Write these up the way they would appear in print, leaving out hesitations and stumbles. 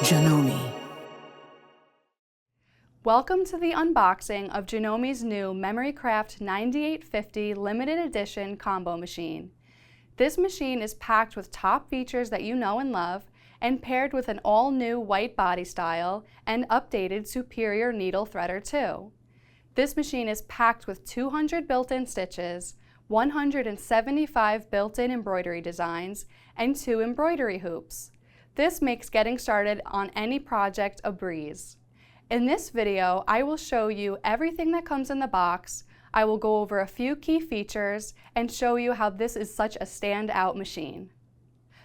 Janome. Welcome to the unboxing of Janome's new MemoryCraft 9850 limited edition combo machine. This machine is packed with top features that you know and love and paired with an all-new white body style and updated superior needle threader too. This machine is packed with 200 built-in stitches, 175 built-in embroidery designs, and 2 embroidery hoops. This makes getting started on any project a breeze. In this video, I will show you everything that comes in the box. I will go over a few key features and show you how this is such a standout machine.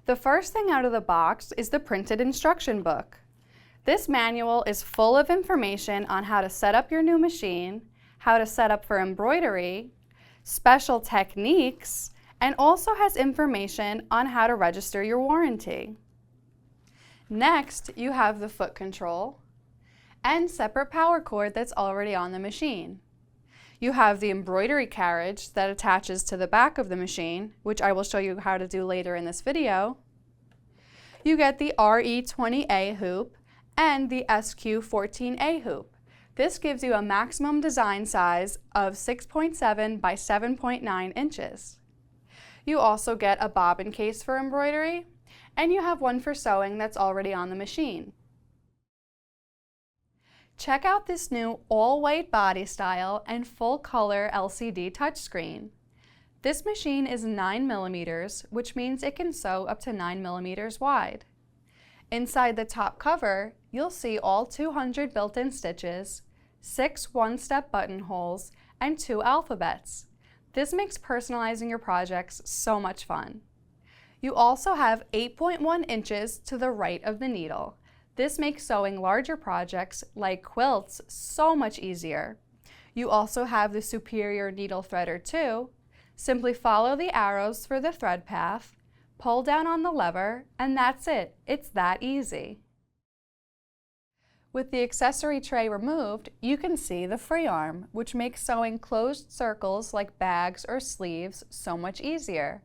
The first thing out of the box is the printed instruction book. This manual is full of information on how to set up your new machine, how to set up for embroidery, special techniques, and also has information on how to register your warranty. Next, you have the foot control and separate power cord that's already on the machine. You have the embroidery carriage that attaches to the back of the machine, which I will show you how to do later in this video. You get the RE20A hoop and the SQ14A hoop. This gives you a maximum design size of 6.7 by 7.9 inches. You also get a bobbin case for embroidery, and you have one for sewing that's already on the machine. Check out this new all-white body style and full-color LCD touchscreen. This machine is 9 millimeters, which means it can sew up to 9 millimeters wide. Inside the top cover, you'll see all 200 built-in stitches, 6 one-step buttonholes, and 2 alphabets. This makes personalizing your projects so much fun. You also have 8.1 inches to the right of the needle. This makes sewing larger projects like quilts so much easier. You also have the superior needle threader too. Simply follow the arrows for the thread path, pull down on the lever, and that's it. It's that easy. With the accessory tray removed, you can see the free arm, which makes sewing closed circles like bags or sleeves so much easier.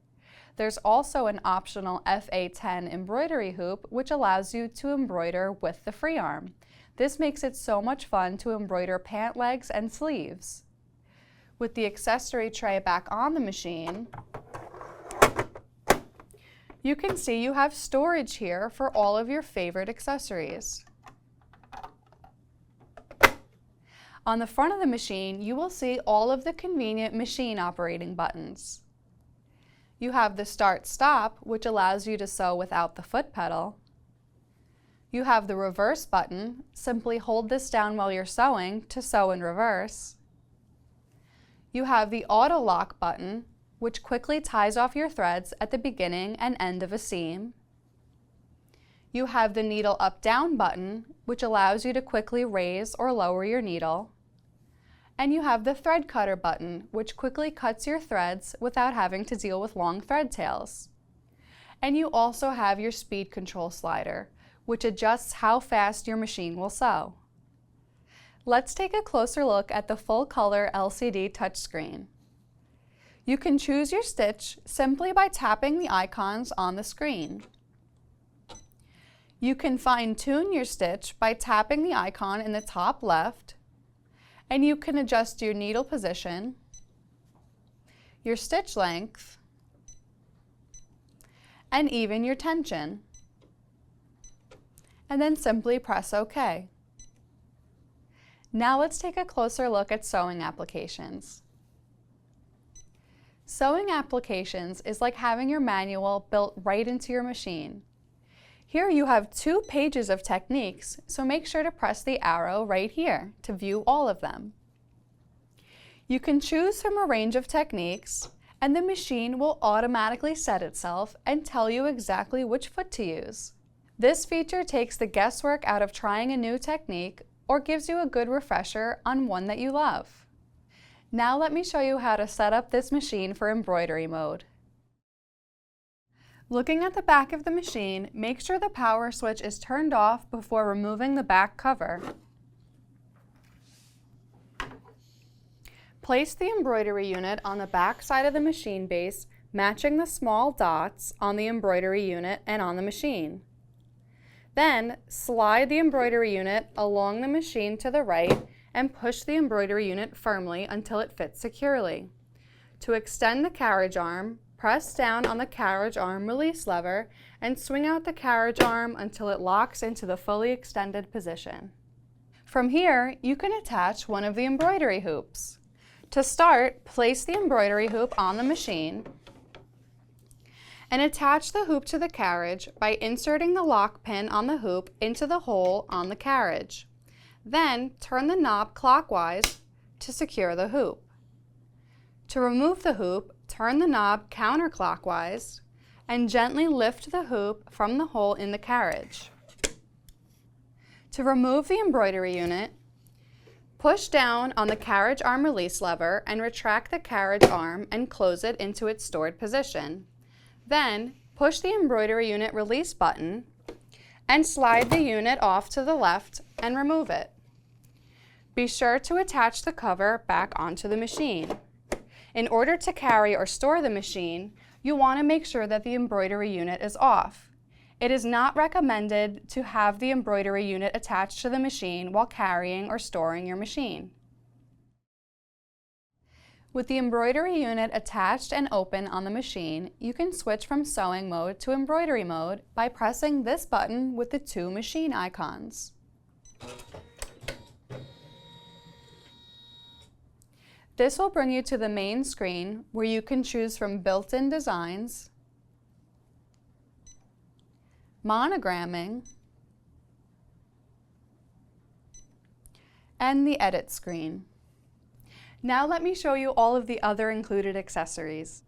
There's also an optional FA10 embroidery hoop, which allows you to embroider with the free arm. This makes it so much fun to embroider pant legs and sleeves. With the accessory tray back on the machine, you can see you have storage here for all of your favorite accessories. On the front of the machine, you will see all of the convenient machine operating buttons. You have the start-stop, which allows you to sew without the foot pedal. You have the reverse button. Simply hold this down while you're sewing to sew in reverse. You have the auto lock button, which quickly ties off your threads at the beginning and end of a seam. You have the needle up-down button, which allows you to quickly raise or lower your needle. And you have the thread cutter button, which quickly cuts your threads without having to deal with long thread tails. And you also have your speed control slider, which adjusts how fast your machine will sew. Let's take a closer look at the full color LCD touchscreen. You can choose your stitch simply by tapping the icons on the screen. You can fine-tune your stitch by tapping the icon in the top left, and you can adjust your needle position, your stitch length, and even your tension. And then simply press OK. Now let's take a closer look at sewing applications. Sewing applications is like having your manual built right into your machine. Here you have 2 pages of techniques, so make sure to press the arrow right here to view all of them. You can choose from a range of techniques, and the machine will automatically set itself and tell you exactly which foot to use. This feature takes the guesswork out of trying a new technique or gives you a good refresher on one that you love. Now let me show you how to set up this machine for embroidery mode. Looking at the back of the machine, make sure the power switch is turned off before removing the back cover. Place the embroidery unit on the back side of the machine base, matching the small dots on the embroidery unit and on the machine. Then slide the embroidery unit along the machine to the right and push the embroidery unit firmly until it fits securely. To extend the carriage arm, press down on the carriage arm release lever and swing out the carriage arm until it locks into the fully extended position. From here, you can attach one of the embroidery hoops. To start, place the embroidery hoop on the machine and attach the hoop to the carriage by inserting the lock pin on the hoop into the hole on the carriage. Then turn the knob clockwise to secure the hoop. To remove the hoop, turn the knob counterclockwise and gently lift the hoop from the hole in the carriage. To remove the embroidery unit, push down on the carriage arm release lever and retract the carriage arm and close it into its stored position. Then push the embroidery unit release button and slide the unit off to the left and remove it. Be sure to attach the cover back onto the machine. In order to carry or store the machine, you want to make sure that the embroidery unit is off. It is not recommended to have the embroidery unit attached to the machine while carrying or storing your machine. With the embroidery unit attached and open on the machine, you can switch from sewing mode to embroidery mode by pressing this button with the two machine icons. This will bring you to the main screen where you can choose from built-in designs, monogramming, and the edit screen. Now let me show you all of the other included accessories.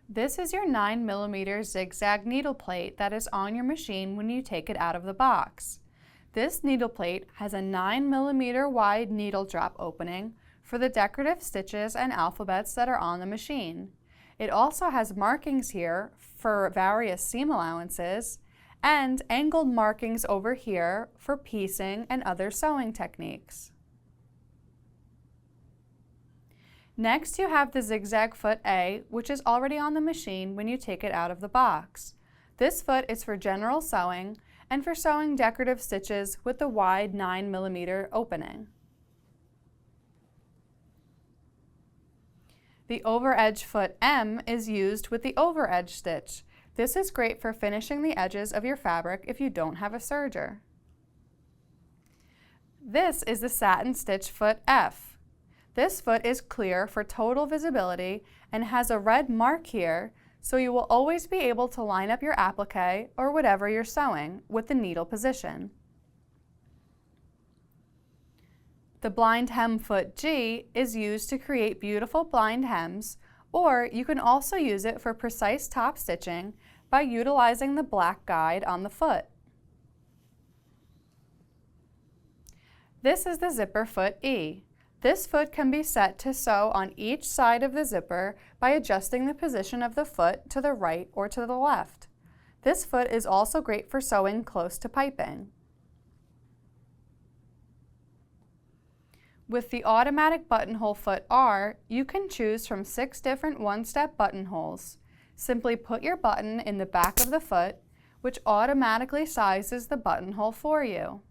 This is your 9mm zigzag needle plate that is on your machine when you take it out of the box. This needle plate has a 9mm wide needle drop opening for the decorative stitches and alphabets that are on the machine. It also has markings here for various seam allowances and angled markings over here for piecing and other sewing techniques. Next, you have the zigzag foot A, which is already on the machine when you take it out of the box. This foot is for general sewing and for sewing decorative stitches with the wide 9mm opening. The over edge foot M is used with the over edge stitch. This is great for finishing the edges of your fabric if you don't have a serger. This is the satin stitch foot F. This foot is clear for total visibility and has a red mark here, so you will always be able to line up your applique or whatever you're sewing with the needle position. The blind hem foot G is used to create beautiful blind hems, or you can also use it for precise top stitching by utilizing the black guide on the foot. This is the zipper foot E. This foot can be set to sew on each side of the zipper by adjusting the position of the foot to the right or to the left. This foot is also great for sewing close to piping. With the automatic buttonhole foot R, you can choose from 6 different one-step buttonholes. Simply put your button in the back of the foot, which automatically sizes the buttonhole for you.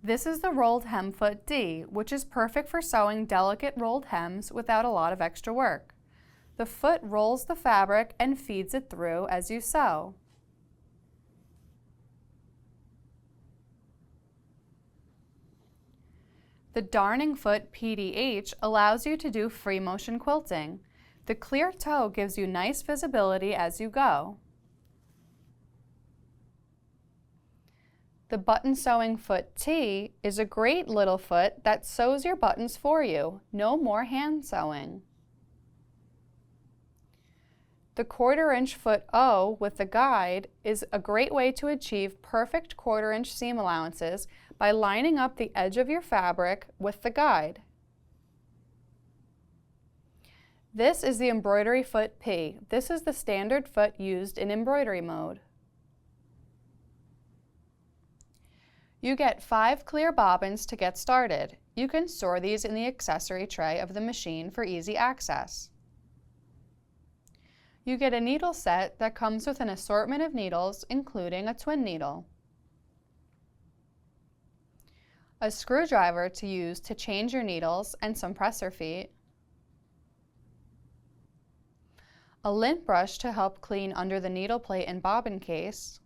This is the rolled hem foot D, which is perfect for sewing delicate rolled hems without a lot of extra work. The foot rolls the fabric and feeds it through as you sew. The darning foot PDH allows you to do free motion quilting. The clear toe gives you nice visibility as you go. The button sewing foot T is a great little foot that sews your buttons for you. No more hand sewing. The 1/4 inch foot O with the guide is a great way to achieve perfect 1/4 inch seam allowances by lining up the edge of your fabric with the guide. This is the embroidery foot P. This is the standard foot used in embroidery mode. You get 5 clear bobbins to get started. You can store these in the accessory tray of the machine for easy access. You get a needle set that comes with an assortment of needles, including a twin needle, a screwdriver to use to change your needles, and some presser feet, a lint brush to help clean under the needle plate and bobbin case,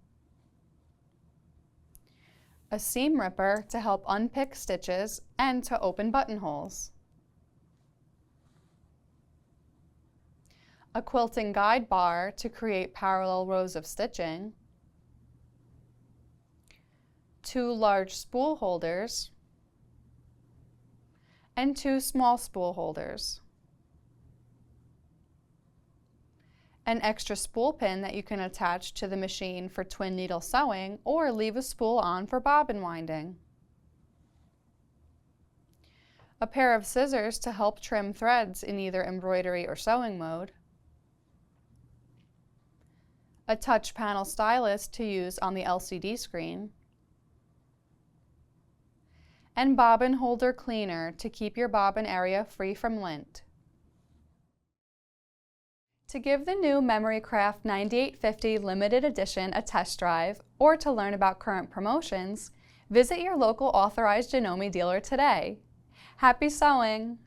a seam ripper to help unpick stitches and to open buttonholes, a quilting guide bar to create parallel rows of stitching, 2 large spool holders, and 2 small spool holders, an extra spool pin that you can attach to the machine for twin needle sewing or leave a spool on for bobbin winding, a pair of scissors to help trim threads in either embroidery or sewing mode, a touch panel stylus to use on the LCD screen, and bobbin holder cleaner to keep your bobbin area free from lint. To give the new Memory Craft 9850 limited edition a test drive or to learn about current promotions, visit your local authorized Janome dealer today. Happy sewing!